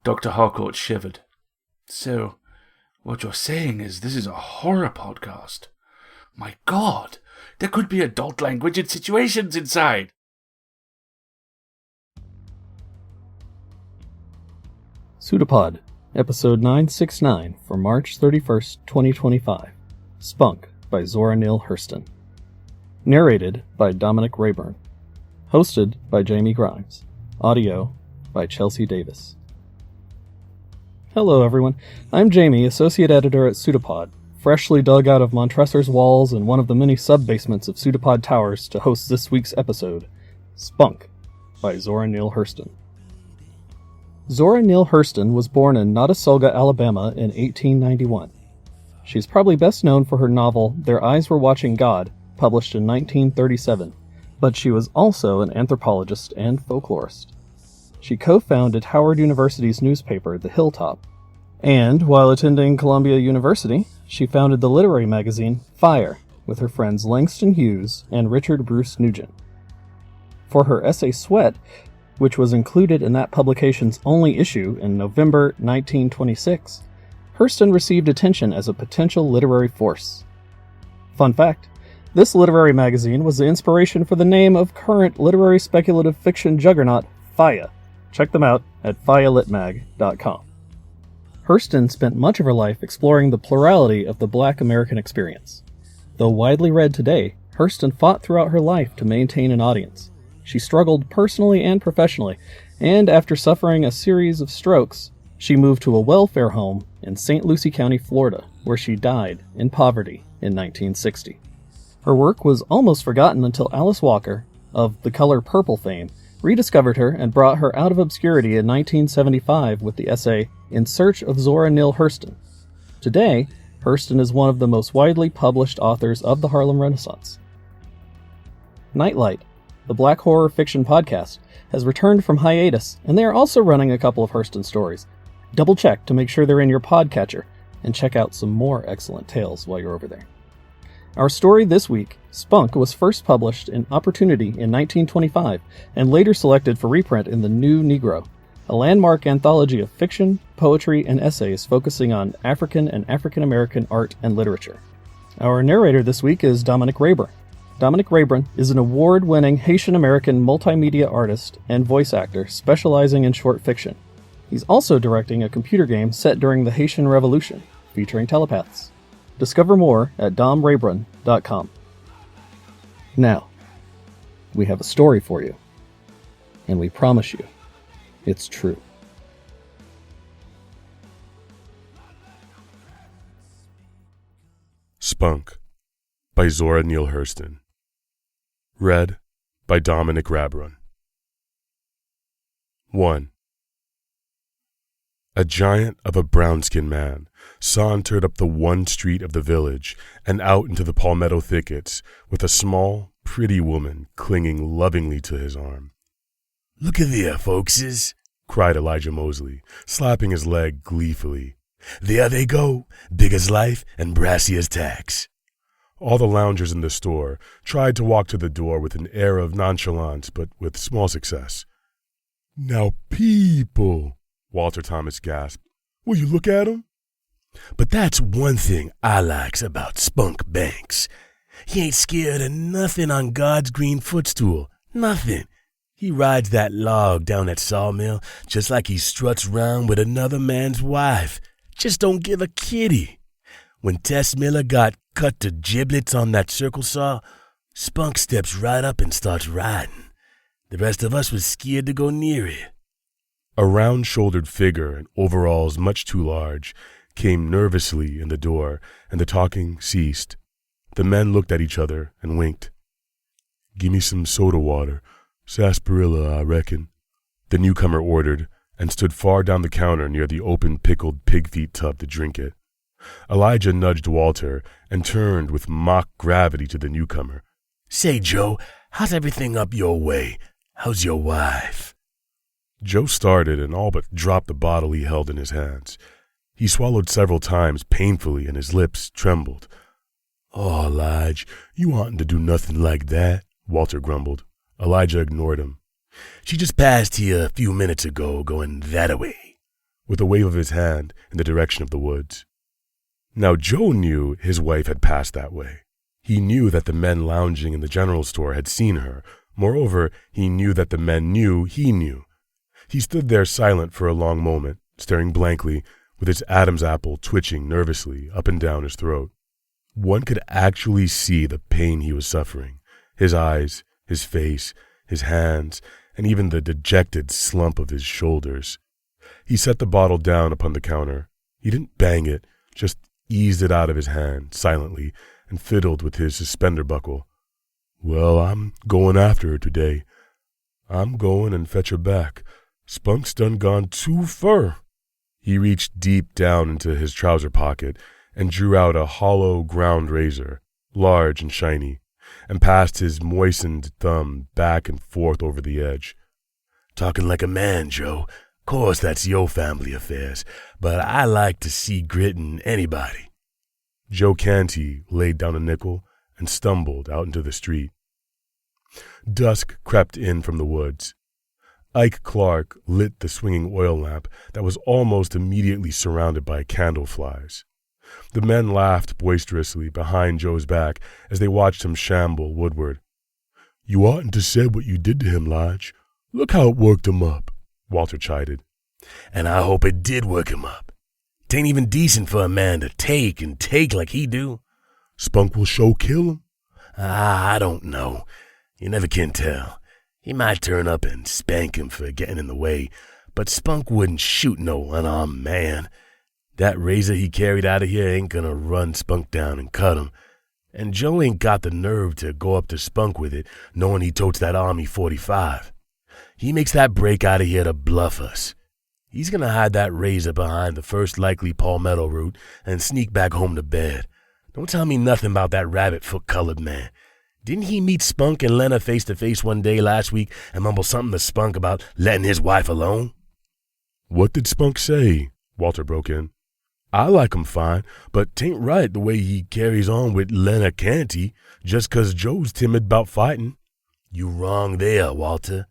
Dr. Harcourt shivered. So, what you're saying is this is a horror podcast? My God, there could be adult language and situations inside. PseudoPod, episode 969 for March 31st, 2025. Spunk by Zora Neale Hurston. Narrated by Dominic Rayburn. Hosted by Jamie Grimes. Audio by Chelsea Davis. Hello everyone, I'm Jamie, Associate Editor at PseudoPod, freshly dug out of Montresor's walls in one of the many sub-basements of PseudoPod Towers to host this week's episode, Spunk by Zora Neale Hurston. Zora Neale Hurston was born in Notasulga, Alabama in 1891. She's probably best known for her novel Their Eyes Were Watching God, published in 1937, but she was also an anthropologist and folklorist. She co-founded Howard University's newspaper, The Hilltop, and, while attending Columbia University, she founded the literary magazine Fire with her friends Langston Hughes and Richard Bruce Nugent. For her essay Sweat, which was included in that publication's only issue in November 1926, Hurston received attention as a potential literary force. Fun fact, this literary magazine was the inspiration for the name of current literary speculative fiction juggernaut Faya. Check them out at fayalitmag.com. Hurston spent much of her life exploring the plurality of the Black American experience. Though widely read today, Hurston fought throughout her life to maintain an audience. She struggled personally and professionally, and after suffering a series of strokes, she moved to a welfare home in St. Lucie County, Florida, where she died in poverty in 1960. Her work was almost forgotten until Alice Walker, of The Color Purple fame, rediscovered her and brought her out of obscurity in 1975 with the essay In Search of Zora Neale Hurston. Today, Hurston is one of the most widely published authors of the Harlem Renaissance. Nightlight, the black horror fiction podcast, has returned from hiatus, and they are also running a couple of Hurston stories. Double check to make sure they're in your podcatcher, and check out some more excellent tales while you're over there. Our story this week, Spunk, was first published in Opportunity in 1925 and later selected for reprint in The New Negro, a landmark anthology of fiction, poetry, and essays focusing on African and African American art and literature. Our narrator this week is Dominic Rayburn. Dominic Rayburn is an award-winning Haitian American multimedia artist and voice actor specializing in short fiction. He's also directing a computer game set during the Haitian Revolution, featuring telepaths. Discover more at domrayburn.com. Now, we have a story for you, and we promise you, it's true. Spunk by Zora Neale Hurston. Read by Dominic Rayburn. 1. A giant of a brown-skinned man sauntered up the one street of the village and out into the palmetto thickets with a small, pretty woman clinging lovingly to his arm. "Look a there, folkses," cried Elijah Mosley, slapping his leg gleefully. "There they go, big as life and brassy as tacks." All the loungers in the store tried to walk to the door with an air of nonchalance, but with small success. "Now, people," Walter Thomas gasped. "Will you look at 'em?" "But that's one thing I likes about Spunk Banks. He ain't scared of nothing on God's green footstool. Nothing. He rides that log down that sawmill just like he struts round with another man's wife. Just don't give a kitty. When Tess Miller got cut to giblets on that circle saw, Spunk steps right up and starts riding. The rest of us was scared to go near it." A round-shouldered figure in overalls much too large came nervously in the door, and the talking ceased. The men looked at each other and winked. "Gimme some soda water. Sarsaparilla, I reckon," the newcomer ordered, and stood far down the counter near the open pickled pig feet tub to drink it. Elijah nudged Walter and turned with mock gravity to the newcomer. "Say, Joe, how's everything up your way? How's your wife?" Joe started and all but dropped the bottle he held in his hands. He swallowed several times painfully and his lips trembled. "Oh, Elijah, you oughtn't to do nothing like that," Walter grumbled. Elijah ignored him. "She just passed here a few minutes ago going that-a-way." with a wave of his hand in the direction of the woods. Now Joe knew his wife had passed that way. He knew that the men lounging in the general store had seen her. Moreover, he knew that the men knew he knew. He stood there silent for a long moment, staring blankly, with his Adam's apple twitching nervously up and down his throat. One could actually see the pain he was suffering. His eyes, his face, his hands, and even the dejected slump of his shoulders. He set the bottle down upon the counter. He didn't bang it, just eased it out of his hand, silently, and fiddled with his suspender buckle. "Well, I'm going after her today. I'm going and fetch her back. Spunk's done gone too fur." He reached deep down into his trouser pocket and drew out a hollow ground razor, large and shiny, and passed his moistened thumb back and forth over the edge. "Talking like a man, Joe. Course that's your family affairs, but I like to see grit in anybody." Joe Canty laid down a nickel and stumbled out into the street. Dusk crept in from the woods. Ike Clark lit the swinging oil lamp that was almost immediately surrounded by candle flies. The men laughed boisterously behind Joe's back as they watched him shamble woodward. "You oughtn't to said what you did to him, Lige. Look how it worked him up," Walter chided. "And I hope it did work him up. 'Tain't even decent for a man to take and take like he do." "Spunk will show kill him." "I don't know. You never can tell. He might turn up and spank him for getting in the way, but Spunk wouldn't shoot no unarmed man. That razor he carried out of here ain't gonna run Spunk down and cut him. And Joe ain't got the nerve to go up to Spunk with it, knowing he totes that Army 45. He makes that break out of here to bluff us. He's gonna hide that razor behind the first likely palmetto root and sneak back home to bed. Don't tell me nothing about that rabbit-foot-colored man. Didn't he meet Spunk and Lena face-to-face one day last week and mumble something to Spunk about letting his wife alone?" "What did Spunk say?" Walter broke in. "I like him fine, but 'tain't right the way he carries on with Lena Canty just 'cause Joe's timid about fighting." "You wrong there, Walter.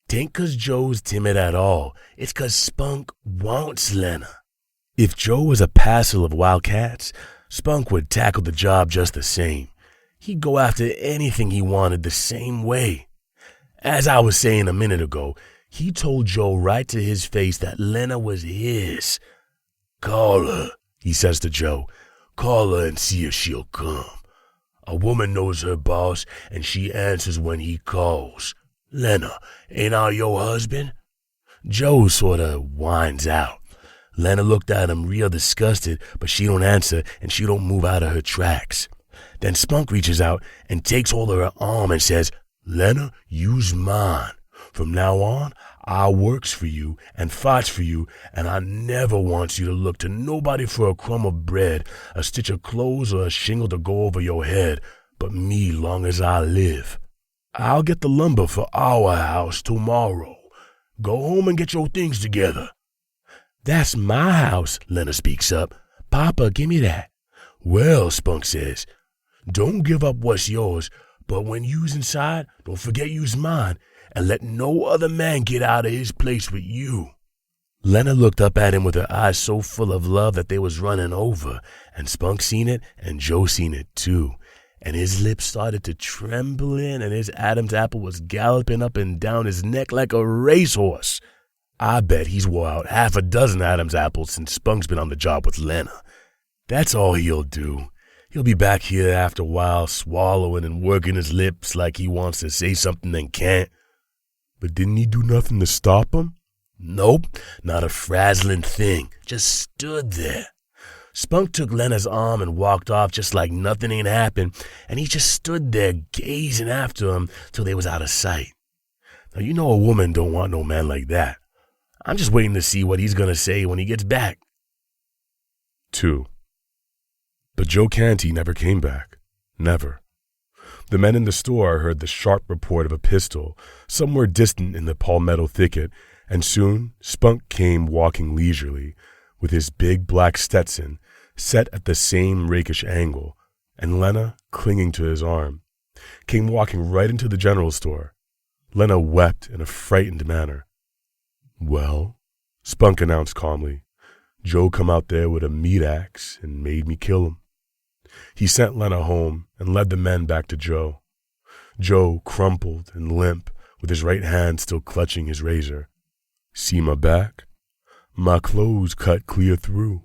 'Tain't 'cause Joe's timid at all. It's 'cause Spunk wants Lena. If Joe was a passel of wildcats, Spunk would tackle the job just the same. He'd go after anything he wanted the same way. As I was saying a minute ago, he told Joe right to his face that Lena was his. 'Call her,' he says to Joe. 'Call her and see if she'll come. A woman knows her boss, and she answers when he calls. Lena, ain't I your husband?' Joe sort of whines out. Lena looked at him real disgusted, but she don't answer, and she don't move out of her tracks. Then Spunk reaches out and takes hold of her arm and says, 'Lena, you's mine. From now on, I works for you and fights for you, and I never wants you to look to nobody for a crumb of bread, a stitch of clothes, or a shingle to go over your head, but me long as I live. I'll get the lumber for our house tomorrow. Go home and get your things together.' 'That's my house,' Lena speaks up. 'Papa, give me that.' 'Well,' Spunk says, 'don't give up what's yours, but when you's inside, don't forget you's mine, and let no other man get out of his place with you.' Lena looked up at him with her eyes so full of love that they was running over, and Spunk seen it, and Joe seen it too, and his lips started to trembling, and his Adam's apple was galloping up and down his neck like a racehorse. I bet he's wore out half a dozen Adam's apples since Spunk's been on the job with Lena. That's all he'll do. He'll be back here after a while, swallowing and working his lips like he wants to say something and can't." "But didn't he do nothing to stop him?" "Nope, not a frazzling thing. Just stood there. Spunk took Lena's arm and walked off just like nothing ain't happened, and he just stood there gazing after him till they was out of sight. Now you know a woman don't want no man like that. I'm just waiting to see what he's gonna say when he gets back." 2. But Joe Canty never came back. Never. The men in the store heard the sharp report of a pistol somewhere distant in the palmetto thicket, and soon Spunk came walking leisurely, with his big black Stetson set at the same rakish angle, and Lena clinging to his arm, came walking right into the general store. Lena wept in a frightened manner. "Well?" Spunk announced calmly. Joe come out there with a meat axe and made me kill him. He sent Lena home and led the men back to Joe. Joe, crumpled and limp, with his right hand still clutching his razor. See my back? My clothes cut clear through.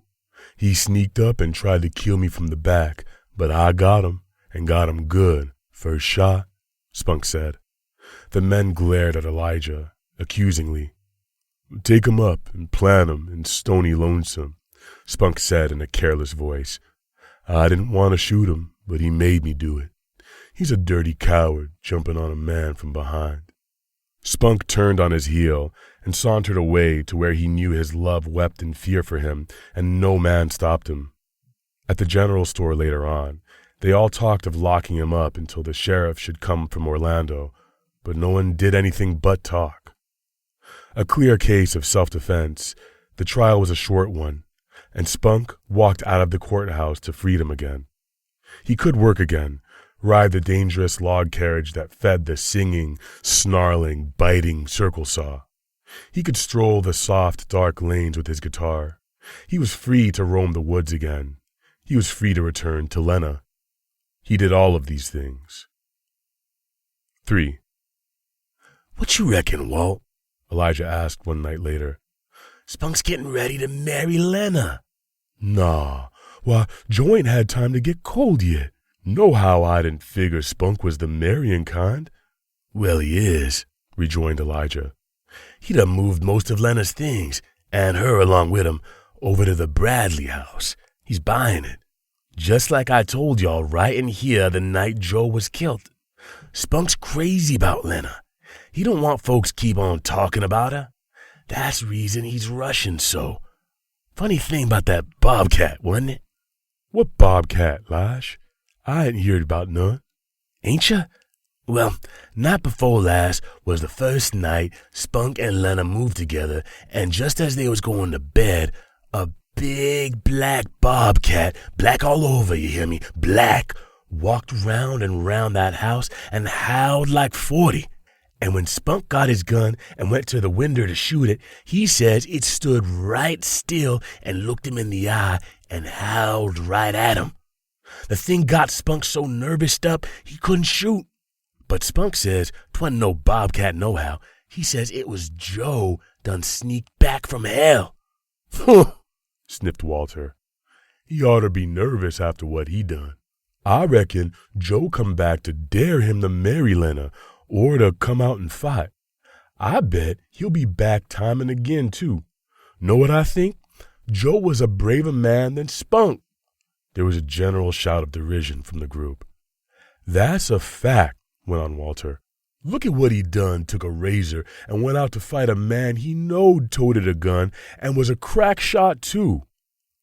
He sneaked up and tried to kill me from the back, but I got him, and got him good, first shot, Spunk said. The men glared at Elijah, accusingly. Take him up and plant him in Stony Lonesome, Spunk said in a careless voice. I didn't want to shoot him, but he made me do it. He's a dirty coward jumping on a man from behind. Spunk turned on his heel and sauntered away to where he knew his love wept in fear for him, and no man stopped him. At the general store later on, they all talked of locking him up until the sheriff should come from Orlando, but no one did anything but talk. A clear case of self-defense, the trial was a short one, and Spunk walked out of the courthouse to freedom again. He could work again, ride the dangerous log carriage that fed the singing, snarling, biting circle saw. He could stroll the soft, dark lanes with his guitar. He was free to roam the woods again. He was free to return to Lena. He did all of these things. 3. What you reckon, Walt? Elijah asked one night later. Spunk's getting ready to marry Lena. Nah, why, Joe ain't had time to get cold yet. Know how I didn't figure Spunk was the marrying kind. Well, he is, rejoined Elijah. He done moved most of Lena's things, and her along with him, over to the Bradley house. He's buying it. Just like I told y'all right in here the night Joe was killed. Spunk's crazy about Lena. He don't want folks keep on talking about her. That's reason he's rushing so. Funny thing about that bobcat, wasn't it? What bobcat, Lige? I ain't heard about none. Ain't ya? Well, night before last was the first night Spunk and Lena moved together, and just as they was going to bed, a big black bobcat, black all over, you hear me, black, walked round and round that house and howled like 40. And when Spunk got his gun and went to the window to shoot it, he says it stood right still and looked him in the eye and howled right at him. The thing got Spunk so nervoused up he couldn't shoot. But Spunk says 'twasn't no bobcat nohow. He says it was Joe done sneaked back from hell. Huh, sniffed Walter. He oughter be nervous after what he done. I reckon Joe come back to dare him to marry Lena or to come out and fight. I bet he'll be back time and again, too. Know what I think? Joe was a braver man than Spunk. There was a general shout of derision from the group. That's a fact, went on Walter. Look at what he done, took a razor and went out to fight a man he knowed toted a gun and was a crack shot, too.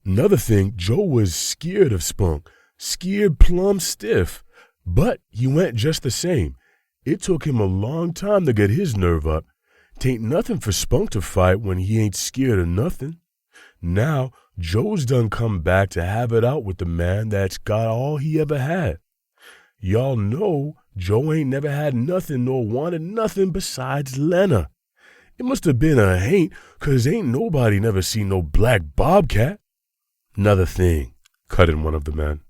Another thing, Joe was scared of Spunk, scared plumb stiff, but he went just the same. It took him a long time to get his nerve up. 'Tain't nothing for Spunk to fight when he ain't scared of nothing. Now, Joe's done come back to have it out with the man that's got all he ever had. Y'all know Joe ain't never had nothing nor wanted nothing besides Lena. It must have been a haint, 'cause ain't nobody never seen no black bobcat. Another thing, cut in one of the men.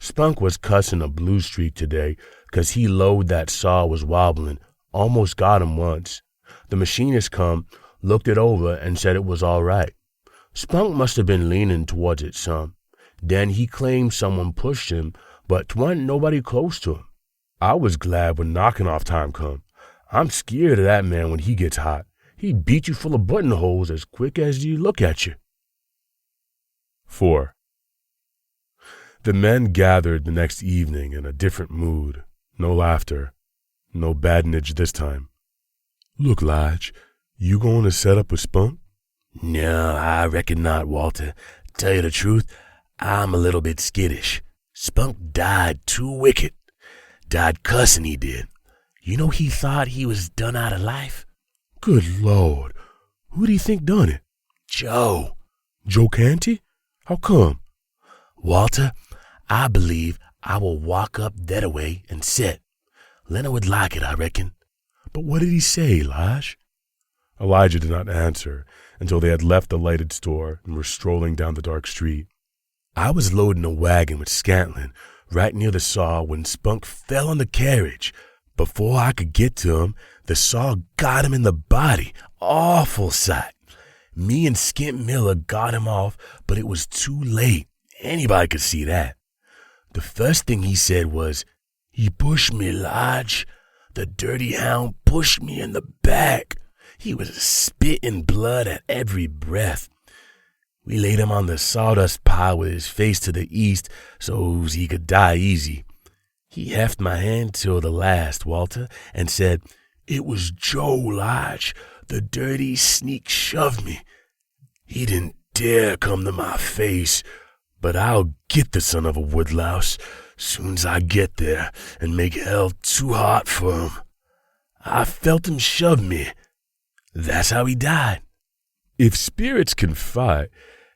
Spunk was cussing a blue streak today 'cause he lowed that saw was wobbling, almost got him once. The machinist come, looked it over, and said it was all right. Spunk must have been leaning towards it some. Then he claimed someone pushed him, but 'twa'n't nobody close to him. I was glad when knocking off time come. I'm scared of that man when he gets hot. He beat you full of buttonholes as quick as he look at you. 4. The men gathered the next evening in a different mood. No laughter. No badinage this time. Look, Lige, you going to set up with Spunk? No, I reckon not, Walter. Tell you the truth, I'm a little bit skittish. Spunk died too wicked. Died cussing, he did. You know he thought he was done out of life? Good Lord. Who do you think done it? Joe. Joe Canty? How come? Walter, I believe I will walk up that way and sit. Lena would like it, I reckon. But what did he say, Lige? Elijah did not answer until they had left the lighted store and were strolling down the dark street. I was loading a wagon with Scantlin right near the saw when Spunk fell on the carriage. Before I could get to him, the saw got him in the body. Awful sight. Me and Skint Miller got him off, but it was too late. Anybody could see that. The first thing he said was, "He pushed me, Lodge. The dirty hound pushed me in the back." He was spitting blood at every breath. We laid him on the sawdust pile with his face to the east so he could die easy. He heft my hand till the last, Walter, and said, "It was Joe, Lodge. The dirty sneak shoved me. He didn't dare come to my face, but I'll get the son of a woodlouse soon's I get there and make hell too hot for him. I felt him shove me. That's how he died." If spirits can fight,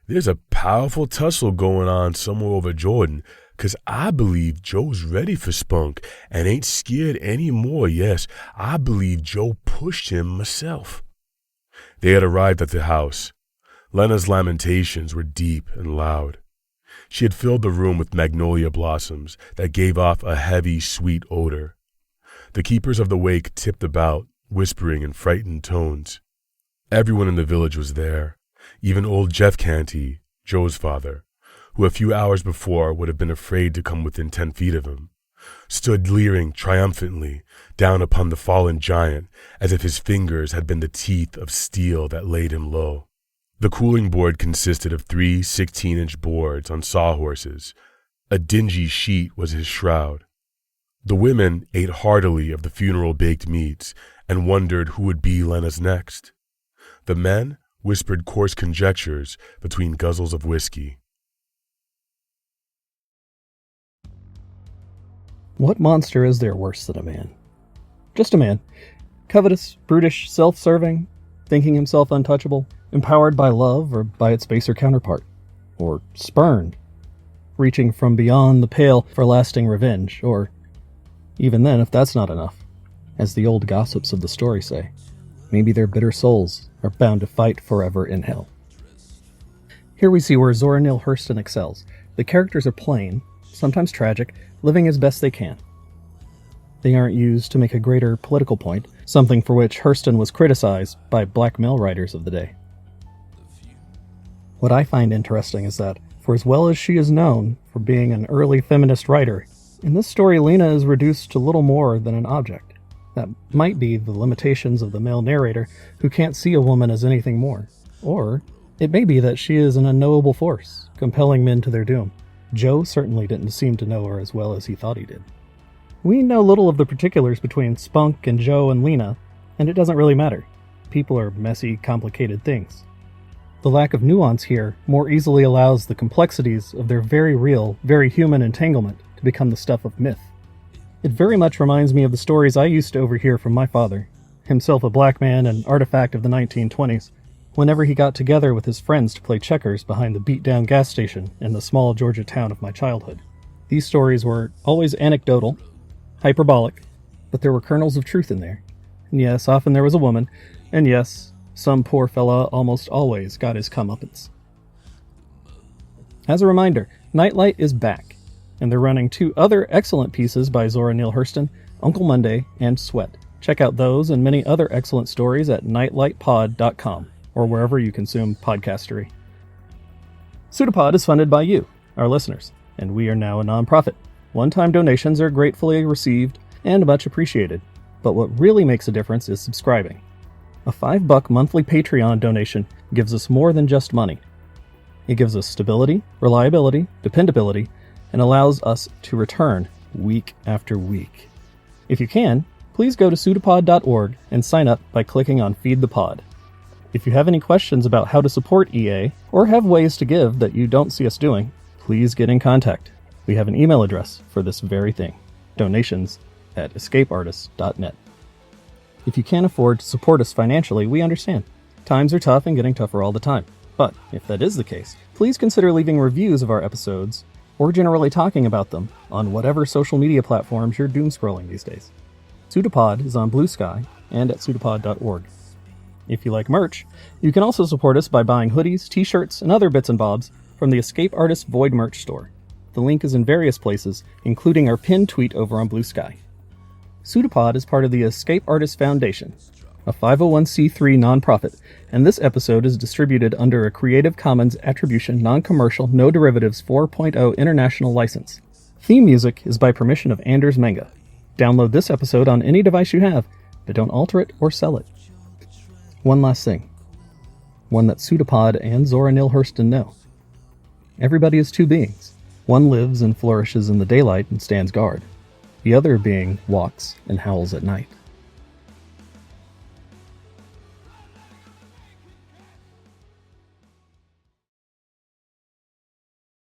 there's a powerful tussle going on somewhere over Jordan, 'cause I believe Joe's ready for Spunk and ain't scared anymore. Yes, I believe Joe pushed him myself. They had arrived at the house. Lena's lamentations were deep and loud. She had filled the room with magnolia blossoms that gave off a heavy, sweet odor. The keepers of the wake tipped about, whispering in frightened tones. Everyone in the village was there, even old Jeff Canty, Joe's father, who a few hours before would have been afraid to come within 10 feet of him, stood leering triumphantly down upon the fallen giant as if his fingers had been the teeth of steel that laid him low. The cooling board consisted of 3 16-inch boards on sawhorses. A dingy sheet was his shroud. The women ate heartily of the funeral baked meats and wondered who would be Lena's next. The men whispered coarse conjectures between guzzles of whiskey. What monster is there worse than a man? Just a man. Covetous, brutish, self-serving, thinking himself untouchable, empowered by love or by its baser counterpart, or spurned, reaching from beyond the pale for lasting revenge, or, even then, if that's not enough, as the old gossips of the story say, maybe their bitter souls are bound to fight forever in hell. Here we see where Zora Neale Hurston excels. The characters are plain, sometimes tragic, living as best they can. They aren't used to make a greater political point, something for which Hurston was criticized by black male writers of the day. What I find interesting is that, for as well as she is known for being an early feminist writer, in this story Lena is reduced to little more than an object. That might be the limitations of the male narrator who can't see a woman as anything more. Or it may be that she is an unknowable force, compelling men to their doom. Joe certainly didn't seem to know her as well as he thought he did. We know little of the particulars between Spunk and Joe and Lena, and it doesn't really matter. People are messy, complicated things. The lack of nuance here more easily allows the complexities of their very real, very human entanglement to become the stuff of myth. It very much reminds me of the stories I used to overhear from my father, himself a black man and artifact of the 1920s, whenever he got together with his friends to play checkers behind the beat-down gas station in the small Georgia town of my childhood. These stories were always anecdotal, hyperbolic, but there were kernels of truth in there. And yes, often there was a woman, and yes, some poor fella almost always got his comeuppance. As a reminder, Nightlight is back, and they're running 2 other excellent pieces by Zora Neale Hurston, Uncle Monday and Sweat. Check out those and many other excellent stories at nightlightpod.com, or wherever you consume podcastery. PseudoPod is funded by you, our listeners, and we are now a nonprofit. One-time donations are gratefully received and much appreciated, but what really makes a difference is subscribing. A $5 monthly Patreon donation gives us more than just money. It gives us stability, reliability, dependability, and allows us to return week after week. If you can, please go to pseudopod.org and sign up by clicking on Feed the Pod. If you have any questions about how to support EA, or have ways to give that you don't see us doing, please get in contact. We have an email address for this very thing, donations@escapeartists.net. If you can't afford to support us financially, we understand. Times are tough and getting tougher all the time. But if that is the case, please consider leaving reviews of our episodes, or generally talking about them on whatever social media platforms you're doom-scrolling these days. PseudoPod is on Blue Sky and at pseudopod.org. If you like merch, you can also support us by buying hoodies, t-shirts, and other bits and bobs from the Escape Artist Void merch store. The link is in various places, including our pinned tweet over on Blue Sky. PseudoPod is part of the Escape Artist Foundation, a 501c3 nonprofit, and this episode is distributed under a Creative Commons Attribution Non-Commercial No Derivatives 4.0 International License. Theme music is by permission of Anders Manga. Download this episode on any device you have, but don't alter it or sell it. One last thing. One that PseudoPod and Zora Neale Hurston know. Everybody is two beings. One lives and flourishes in the daylight and stands guard. The other being walks and howls at night.